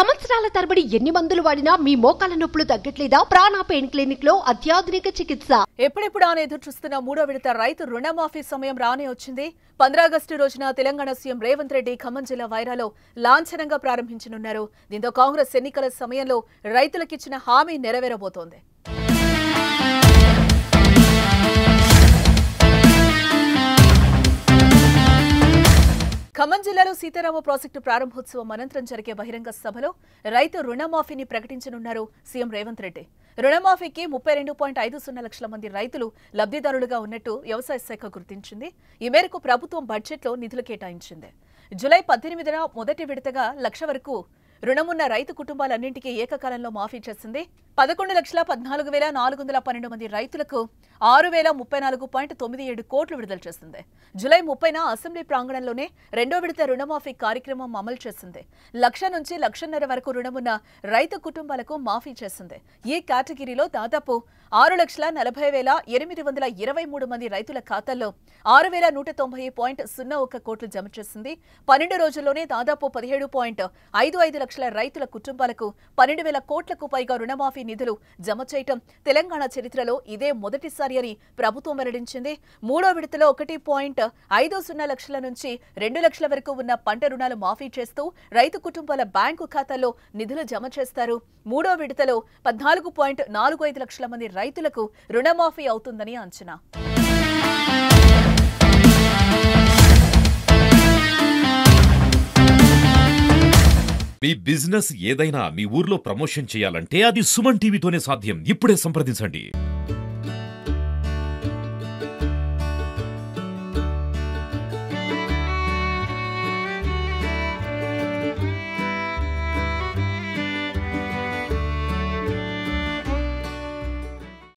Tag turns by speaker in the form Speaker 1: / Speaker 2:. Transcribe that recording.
Speaker 1: సంవత్సరాల తరబడి ఎన్ని మందులు వాడినా మీ మోకాల నొప్పులు తగ్గట్లేదా? ప్రాణ పెయిన్ క్లినిక్ లో అత్యాధునిక చికిత్స.
Speaker 2: ఎప్పుడెప్పుడు అని ఎదురు చూస్తున్న మూడో విడత రైతు రుణమాఫీ సమయం రానే వచ్చింది. 15 ఆగస్టు రోజున తెలంగాణ సీఎం రేవంత్ రెడ్డి ఖమ్మం జిల్లా వైరాలో లాంఛనంగా ప్రారంభించనున్నారు. దీంతో కాంగ్రెస్ ఎన్నికల సమయంలో రైతులకిచ్చిన హామీ నెరవేరబోతోంది. ఖమ్మం జిల్లాలో సీతారామ ప్రాజెక్టు ప్రారంభోత్సవం అనంతరం జరిగే బహిరంగ సభలో రైతు రుణమాఫీని ప్రకటించనున్నారు సీఎం రేవంత్ రెడ్డి. రుణమాఫీకి 32.50 లక్షల మంది రైతులు లబ్ధిదారులుగా ఉన్నట్టు వ్యవసాయ శాఖ గుర్తించింది. ఈ మేరకు ప్రభుత్వం బడ్జెట్లో నిధులు కేటాయించింది. జూలై 18న మొదటి విడతగా 1 లక్ష వరకు రుణమున్న రైతు కుటుంబాలన్నింటికీ ఏకకాలంలో మాఫీ చేసింది. 11,14,412 మంది రైతులకు 6,034.97 కోట్లు విడుదల చేసింది. జూలై 30న అసెంబ్లీ ప్రాంగణంలోనే రెండో విడత రుణమాఫీ కార్యక్రమం అమలు చేసింది. 1 లక్ష నుంచి 1.5 లక్షల వరకు రుణమున్న రైతు కుటుంబాలకు మాఫీ చేసింది. ఈ కేటగిరీలో దాదాపు 6,40,823 మంది రైతుల ఖాతాల్లో 6,190.01 కోట్లు జమ చేసింది. 12 రోజుల్లోనే దాదాపు 17.55 లక్షల రైతుల కుటుంబాలకు 12,000 కోట్లకు పైగా రుణమాఫీ నిధులు జమ చేయటం తెలంగాణ చరిత్రలో ఇదే మొదటిసారి అని ప్రభుత్వం వెల్లడించింది. మూడో విడతలో 1.50 లక్షల నుంచి 2 లక్షల వరకు ఉన్న పంట రుణాలు మాఫీ చేస్తూ రైతు కుటుంబాల బ్యాంకు ఖాతాల్లో నిధులు జమ చేస్తారు. మూడో విడతలో 14.45 లక్షల మంది రైతులకు రుణమాఫీ అవుతుందని అంచనా.
Speaker 3: మీ బిజినెస్ ఏదైనా మీ ఊర్లో ప్రమోషన్ చేయాలంటే అది సుమన్ టీవీతోనే సాధ్యం. ఇప్పుడే సంప్రదించండి.